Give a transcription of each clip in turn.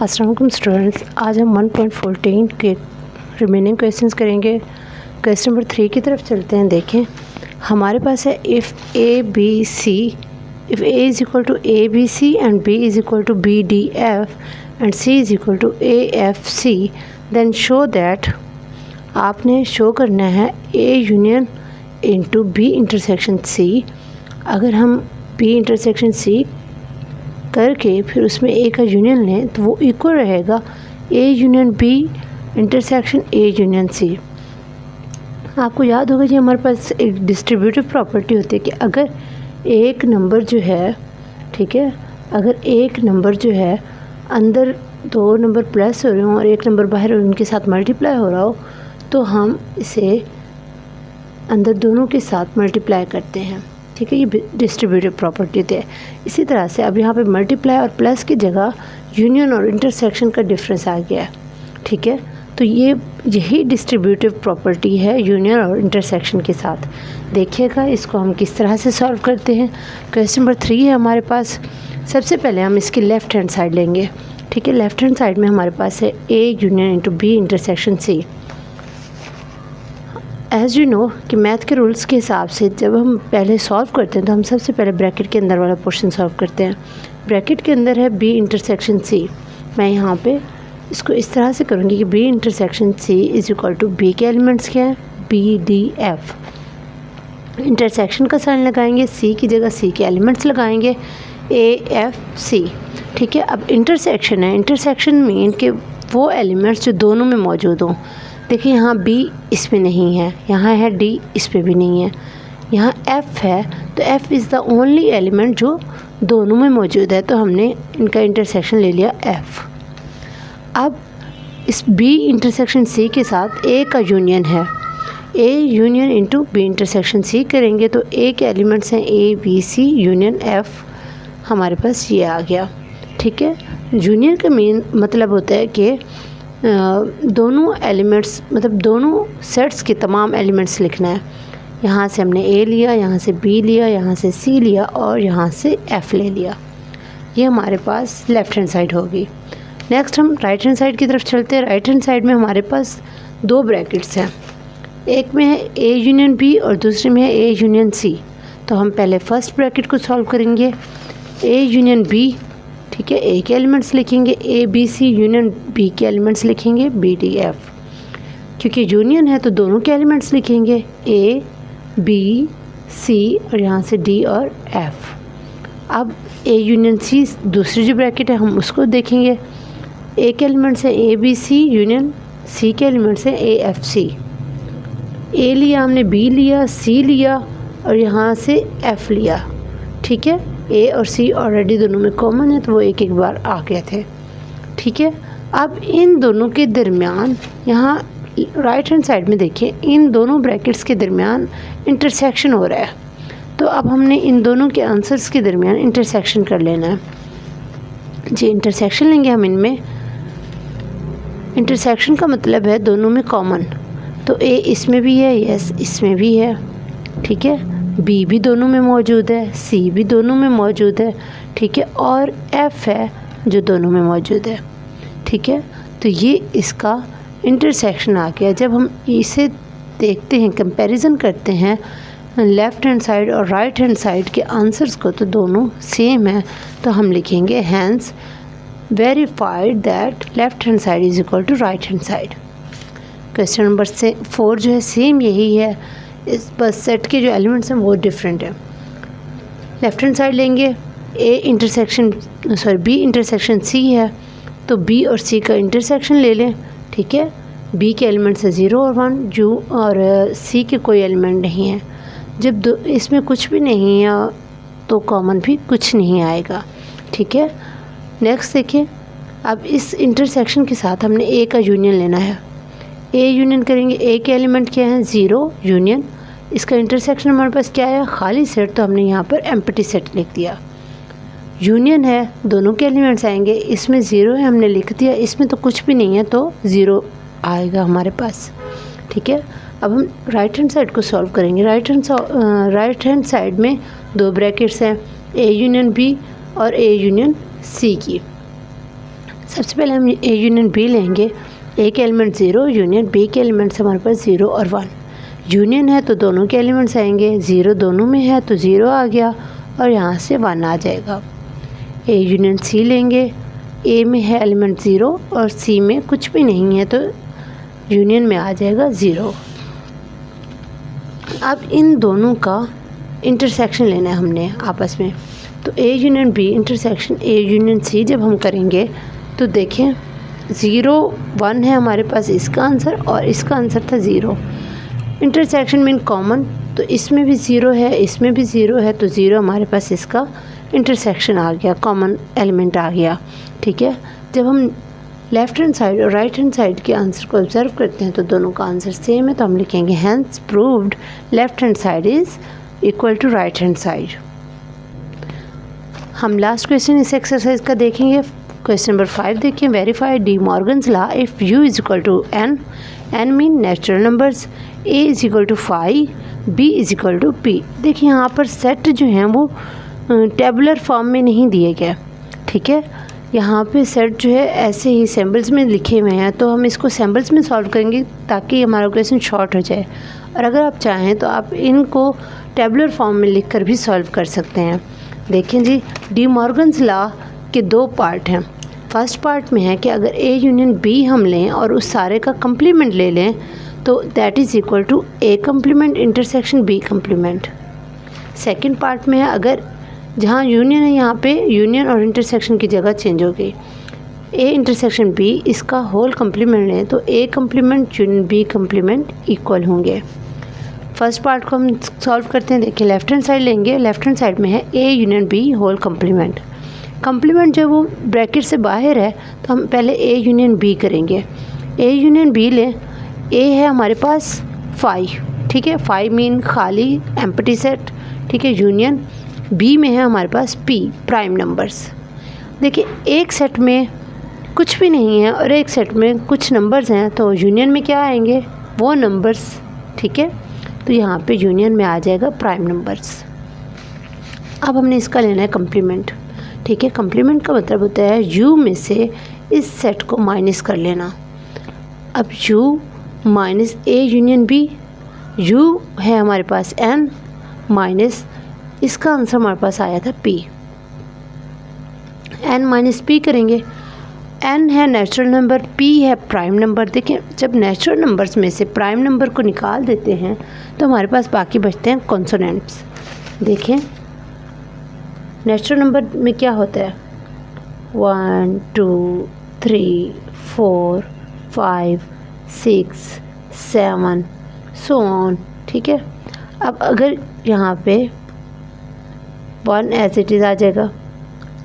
अस्सलाम वालेकुम स्टूडेंट्स, आज हम 1.14 के रिमेनिंग क्वेश्चंस करेंगे। क्वेश्चन नंबर 3 की तरफ चलते हैं। देखें, हमारे पास है if A B C, if A is equal to A B C and B is equal to B D F and C is equal to A F C, then show that, आपने show करना है A union into B intersection C. अगर हम B intersection सी करके फिर उसमें ए का union लें तो वो इक्वल रहेगा A union B intersection A union C. आपको याद होगा कि हमारे पास एक डिस्ट्रीब्यूटिव प्रॉपर्टी होती है कि अगर एक नंबर जो है, ठीक है, अगर एक नंबर जो है अंदर दो नंबर प्लस हो रहे हों और एक नंबर बाहर उनके साथ मल्टीप्लाई हो रहा हो तो हम इसे अंदर दोनों के साथ मल्टीप्लाई करते हैं। ठीक है, ये डिस्ट्रीब्यूटिव प्रॉपर्टी है। इसी तरह से अब यहाँ पे मल्टीप्लाई और प्लस की जगह यूनियन और इंटरसेक्शन का डिफरेंस आ गया है। ठीक है, तो यही डिस्ट्रीब्यूटिव प्रॉपर्टी है यूनियन और इंटरसेक्शन के साथ। देखिएगा इसको हम किस तरह से सॉल्व करते हैं। क्वेश्चन नंबर 3 है हमारे पास। सबसे पहले हम इसकी लेफ़्ट हैंड साइड लेंगे। ठीक है, लेफ़्ट हैंड साइड में हमारे पास है A union into B intersection C. As you know कि मैथ के रूल्स के हिसाब से जब हम पहले सॉल्व करते हैं तो हम सबसे पहले ब्रैकेट के अंदर वाला पोर्शन सॉल्व करते हैं। ब्रैकेट के अंदर है बी इंटरसेक्शन सी। मैं यहाँ पे इसको इस तरह से करूँगी कि B intersection C is equal to B के एलिमेंट्स क्या है, बी डी एफ। इंटरसेक्शन का साइन लगाएंगे, सी की जगह सी के एलिमेंट्स लगाएंगे, ए एफ सी। ठीक है, अब इंटरसेक्शन है, इंटरसेक्शन मीन कि वो एलिमेंट्स जो दोनों में मौजूद हों। देखिए यहाँ B इसमें नहीं है, यहाँ है D इस पर भी नहीं है, यहाँ F है, तो F is the only element जो दोनों में मौजूद है, तो हमने इनका इंटरसेक्शन ले लिया F। अब इस B इंटरसेक्शन C के साथ A का यूनियन है, A union into B intersection C करेंगे तो A के एलिमेंट्स हैं A B C union F। हमारे पास ये आ गया। ठीक है, यूनियन का मेन मतलब होता है कि दोनों एलिमेंट्स, मतलब दोनों सेट्स के तमाम एलिमेंट्स लिखना है। यहाँ से हमने ए लिया, यहाँ से बी लिया, यहाँ से सी लिया और यहाँ से एफ़ ले लिया। ये हमारे पास लेफ़्ट हैंड साइड होगी। नेक्स्ट हम राइट हैंड साइड की तरफ चलते हैं। राइट हैंड साइड में हमारे पास दो ब्रैकेट्स हैं, एक में है ए यूनियन बी और दूसरे में है ए यूनियन सी। तो हम पहले फर्स्ट ब्रैकेट को सॉल्व करेंगे, ए यूनियन बी। ठीक है, ए के एलिमेंट्स लिखेंगे A B C union B के एलिमेंट्स लिखेंगे बी डी एफ। क्योंकि यूनियन है तो दोनों के एलिमेंट्स लिखेंगे ए बी सी और यहाँ से डी और एफ। अब ए यूनियन सी दूसरी जो ब्रैकेट है हम उसको देखेंगे। ए के एलिमेंट्स है ए बी सी यूनियन सी के एलिमेंट्स है ए एफ सी। ए लिया हमने, बी लिया, सी लिया और यहाँ से एफ लिया। ठीक है, ए और सी ऑलरेडी दोनों में कॉमन है तो वो एक एक बार आ गए थे। ठीक है, अब इन दोनों के दरमियान, यहाँ राइट हैंड साइड में देखिए, इन दोनों ब्रैकेट्स के दरमियान इंटरसेक्शन हो रहा है। तो अब हमने इन दोनों के आंसर्स के दरमियान इंटरसेक्शन कर लेना है जी। इंटरसेक्शन लेंगे हम इनमें। इंटरसेक्शन का मतलब है दोनों में कॉमन, तो ए इसमें भी है, यस इसमें भी है। ठीक है, बी भी दोनों में मौजूद है, सी भी दोनों में मौजूद है। ठीक है, और एफ़ है जो दोनों में मौजूद है। ठीक है, तो ये इसका इंटरसेक्शन आ गया। जब हम इसे देखते हैं, कंपैरिजन करते हैं लेफ़्ट हैंड साइड और राइट हैंड साइड के आंसर्स को, तो दोनों सेम है, तो हम लिखेंगे hence verified that left hand side is equal to right hand side. Question number 4 जो है सेम यही है, इस बस सेट के जो एलिमेंट्स हैं वो डिफरेंट है। लेफ़्ट हैंड साइड लेंगे, बी इंटरसेक्शन सी है तो बी और सी का इंटरसेक्शन ले लें। ठीक है, बी के एलिमेंट्स है 0 और 1 और सी के कोई एलिमेंट नहीं है। जब इसमें कुछ भी नहीं है तो कॉमन भी कुछ नहीं आएगा। ठीक है, नेक्स्ट देखिए, अब इस इंटरसेक्शन के साथ हमने ए का यूनियन लेना है। ए यूनियन करेंगे, ए के एलिमेंट क्या है 0 यूनियन, इसका इंटरसेक्शन हमारे पास क्या है खाली सेट, तो हमने यहाँ पर एम्प्टी सेट लिख दिया। यूनियन है, दोनों के एलिमेंट्स आएंगे, इसमें 0 है हमने लिख दिया, इसमें तो कुछ भी नहीं है तो 0 आएगा हमारे पास। ठीक है, अब हम राइट हैंड साइड को सॉल्व करेंगे। राइट हैंड साइड में दो ब्रैकेट्स हैं, ए यूनियन बी और ए यूनियन सी की। सबसे पहले हम ए यूनियन बी लेंगे। ए के एलिमेंट 0 यूनियन बी के एलिमेंट्स हमारे पास 0 और 1। यूनियन है तो दोनों के एलिमेंट्स आएंगे, 0 दोनों में है तो 0 आ गया और यहाँ से 1 आ जाएगा। ए यूनियन सी लेंगे। ए में है एलिमेंट 0 और सी में कुछ भी नहीं है तो यूनियन में आ जाएगा 0। अब इन दोनों का इंटरसेक्शन लेना है हमने आपस में, तो A union B intersection A union C जब हम करेंगे तो देखें 0 1 है हमारे पास इसका आंसर और इसका आंसर था 0। इंटरसेक्शन मीन कॉमन, तो इसमें भी 0 है इसमें भी 0 है तो 0 हमारे पास इसका इंटरसेक्शन आ गया, कॉमन एलिमेंट आ गया। ठीक है, जब हम लेफ़्ट हैंड साइड और राइट हैंड साइड के आंसर को ऑब्जर्व करते हैं तो दोनों का आंसर सेम है, तो हम लिखेंगे hence proved left hand side is equal to right hand side. हम लास्ट क्वेश्चन इस एक्सरसाइज का देखेंगे। क्वेश्चन नंबर 5 देखिए, verify De Morgan's law if U is equal to N, N mean natural numbers, A is equal to 5, B is equal to P. देखिए यहाँ पर set जो हैं वो टेबुलर फॉर्म में नहीं दिए गए। ठीक है, यहाँ पे सेट जो है ऐसे ही सिंबल्स में लिखे हुए हैं, तो हम इसको सिंबल्स में सॉल्व करेंगे ताकि हमारा क्वेश्चन शॉर्ट हो जाए। और अगर आप चाहें तो आप इनको टेबुलर फॉर्म में लिखकर भी सॉल्व कर सकते हैं। देखें जी, डी मॉर्गन्स लॉ के 2 पार्ट हैं। फर्स्ट पार्ट में है कि अगर ए यूनियन बी हम लें और उस सारे का कंप्लीमेंट ले लें तो that is equal to A complement intersection B complement. Second part में है अगर जहाँ यूनियन है यहाँ पे यूनियन और इंटरसेक्शन की जगह चेंज हो गई, ए इंटरसेक्शन बी इसका होल कंप्लीमेंट लें तो A complement union B complement equal होंगे। फर्स्ट पार्ट को हम सॉल्व करते हैं। देखिए लेफ्ट हैंड साइड लेंगे, लेफ्ट हैंड साइड में है A union B whole complement. Complement जब वो ब्रैकेट से बाहर है तो हम पहले ए यूनियन बी करेंगे। ए यूनियन बी लें, ए है हमारे पास 5, ठीक है, 5 मीन खाली एम्प्टी सेट। ठीक है, यूनियन बी में है हमारे पास पी प्राइम नंबर्स। देखिए एक सेट में कुछ भी नहीं है और एक सेट में कुछ नंबर्स हैं, तो यूनियन में क्या आएंगे वो नंबर्स। ठीक है, तो यहाँ पे यूनियन में आ जाएगा प्राइम नंबर्स। अब हमने इसका लेना है कंप्लीमेंट। ठीक है, कंप्लीमेंट का मतलब होता है यू में से इस सेट को माइनस कर लेना। अब U minus A union B, U है हमारे पास एन माइनस इसका आंसर हमारे पास आया था पी, एन माइनस पी करेंगे। एन है नेचुरल नंबर, पी है प्राइम नंबर। देखिए जब नेचुरल नंबर्स में से प्राइम नंबर को निकाल देते हैं तो हमारे पास बाकी बचते हैं कॉन्सोनेंट्स। देखें नेचुरल नंबर में क्या होता है 1 2 3 4 5 6 7 सो ऑन। ठीक है, अब अगर यहाँ पे 1 एज इट इज़ आ जाएगा,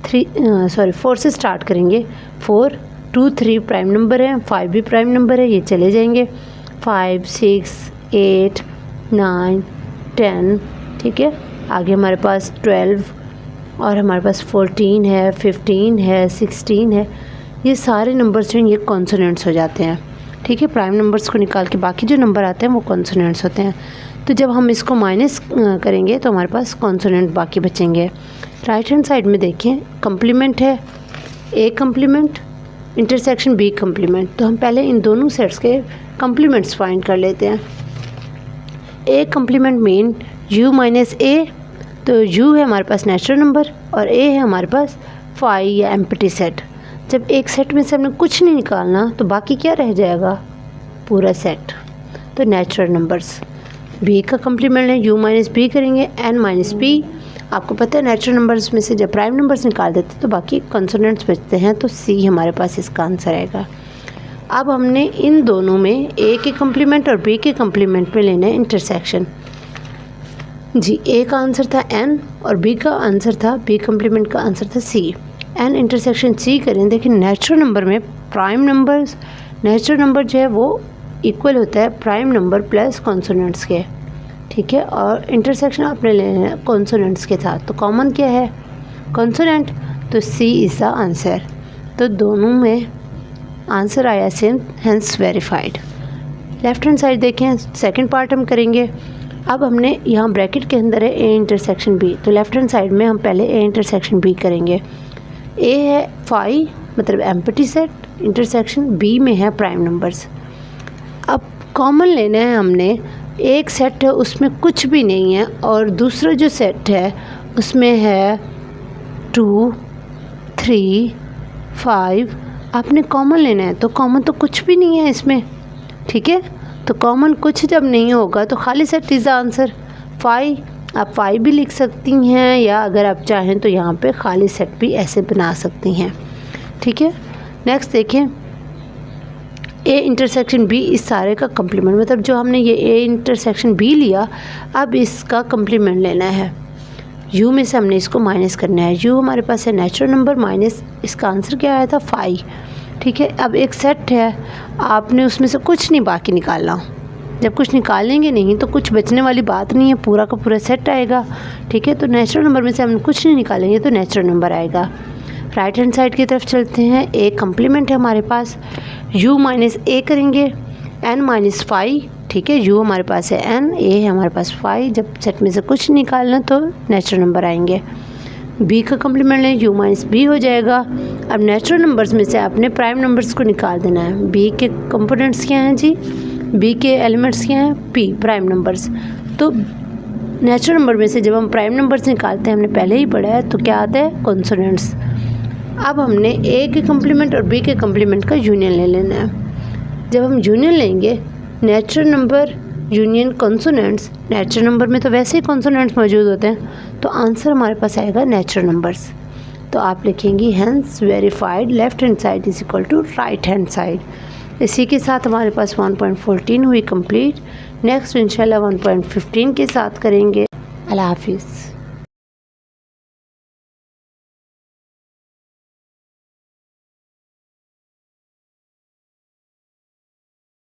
4 से स्टार्ट करेंगे। 4 2 3 प्राइम नंबर है, 5 भी प्राइम नंबर है, ये चले जाएंगे 5 6 8 9 10। ठीक है, आगे हमारे पास 12 और हमारे पास 14 है, 15 है, 16 है। ये सारे नंबर्स जो हैं ये कॉन्सोनेंट्स हो जाते हैं। ठीक है, प्राइम नंबर्स को निकाल के बाकी जो नंबर आते हैं वो कॉन्सोनेंट्स होते हैं। तो जब हम इसको माइनस करेंगे तो हमारे पास कॉन्सोनेंट बाकी बचेंगे। राइट हैंड साइड में देखें कंप्लीमेंट है ए कंप्लीमेंट इंटरसेक्शन बी कंप्लीमेंट, तो हम पहले इन दोनों सेट्स के कंप्लीमेंट्स फाइंड कर लेते हैं। ए कंप्लीमेंट मीन यू माइनस ए, तो यू है हमारे पास नेचुरल नंबर और ए है हमारे पास 5 या एम्प्टी सेट। जब एक सेट में से हमने कुछ नहीं निकालना तो बाकी क्या रह जाएगा पूरा सेट, तो नेचुरल नंबर्स। बी का कंप्लीमेंट है यू माइनस बी करेंगे, एन माइनस पी। आपको पता है नेचुरल नंबर्स में से जब प्राइम नंबर्स निकाल देते हैं तो बाकी कॉन्सोनेंट्स बचते हैं, तो सी हमारे पास इसका आंसर आएगा। अब हमने इन दोनों में ए के कंप्लीमेंट और बी के कंप्लीमेंट में लेना है इंटरसेक्शन। जी ए का आंसर था एन और बी का आंसर था बी कंप्लीमेंट का आंसर था सी। एन इंटरसेक्शन सी करें। देखिए नेचुरल नंबर में प्राइम नंबर्स, नेचुरल नंबर जो है वो इक्वल होता है प्राइम नंबर प्लस कॉन्सोनेंट्स के। ठीक है, और इंटरसेक्शन आपने लेना है कॉन्सोनेंट्स के साथ, तो कॉमन क्या है कॉन्सोनेंट, तो सी इज़ द आंसर। तो दोनों में आंसर आया same, hence verified. Left hand side देखें, सेकंड पार्ट हम करेंगे। अब हमने यहाँ ब्रैकेट के अंदर है ए इंटरसेक्शन बी, तो लेफ्ट हैंड साइड में हम पहले ए इंटरसेक्शन बी करेंगे। ए है फाई मतलब एम्प्टी सेट, इंटरसेक्शन बी में है प्राइम नंबर्स। अब कॉमन लेना है हमने, एक सेट है उसमें कुछ भी नहीं है और दूसरा जो सेट है उसमें है 2, 3, 5। आपने कॉमन लेना है, तो कॉमन तो कुछ भी नहीं है इसमें, ठीक है। तो कॉमन कुछ जब नहीं होगा तो खाली सेट इज़ आंसर 5। आप 5 भी लिख सकती हैं या अगर आप चाहें तो यहाँ पे खाली सेट भी ऐसे बना सकती हैं, ठीक है। नेक्स्ट देखें, ए इंटरसेक्शन बी इस सारे का कम्प्लीमेंट, मतलब जो हमने ये ए इंटरसेक्शन बी लिया, अब इसका कम्प्लीमेंट लेना है। यू में से हमने इसको माइनस करना है। यू हमारे पास है नेचुरल नंबर माइनस इसका आंसर क्या आया था 5, ठीक है। अब एक सेट है, आपने उसमें से कुछ नहीं बाकी निकालना। जब कुछ निकालेंगे नहीं तो कुछ बचने वाली बात नहीं है, पूरा का पूरा सेट आएगा, ठीक है। तो नेचुरल नंबर में से हम कुछ नहीं निकालेंगे तो नेचुरल नंबर आएगा। राइट हैंड साइड की तरफ चलते हैं। ए कम्प्लीमेंट है हमारे पास, u माइनस ए करेंगे, n माइनस 5, ठीक है। u हमारे पास है n, a है हमारे पास 5। जब सेट में से कुछ निकालना तो नेचुरल नंबर आएंगे। b का कम्प्लीमेंट लें, u माइनस b हो जाएगा। अब नेचुरल नंबर्स में से आपने प्राइम नंबर्स को निकाल देना है। b के कंपोनेंट्स क्या हैं जी, b के एलिमेंट्स क्या हैं, p प्राइम नंबर्स। तो नेचुरल नंबर में से जब हम प्राइम नंबर्स निकालते हैं, हमने पहले ही पढ़ा है, तो क्या आता है कॉन्सोनेंट्स। अब हमने ए के कम्प्लीमेंट और बी के कम्प्लीमेंट का यूनियन ले लेना है। जब हम यूनियन लेंगे, natural number union consonants, natural number में तो वैसे ही कॉन्सोनेंट्स मौजूद होते हैं, तो आंसर हमारे पास आएगा नेचुरल नंबर्स। तो आप लिखेंगी hence verified left hand side is equal to right hand side. इसी के साथ हमारे पास 1.14 हुई कंप्लीट। नेक्स्ट इंशाल्लाह 1.15 के साथ करेंगे। अल्लाह हाफिज़।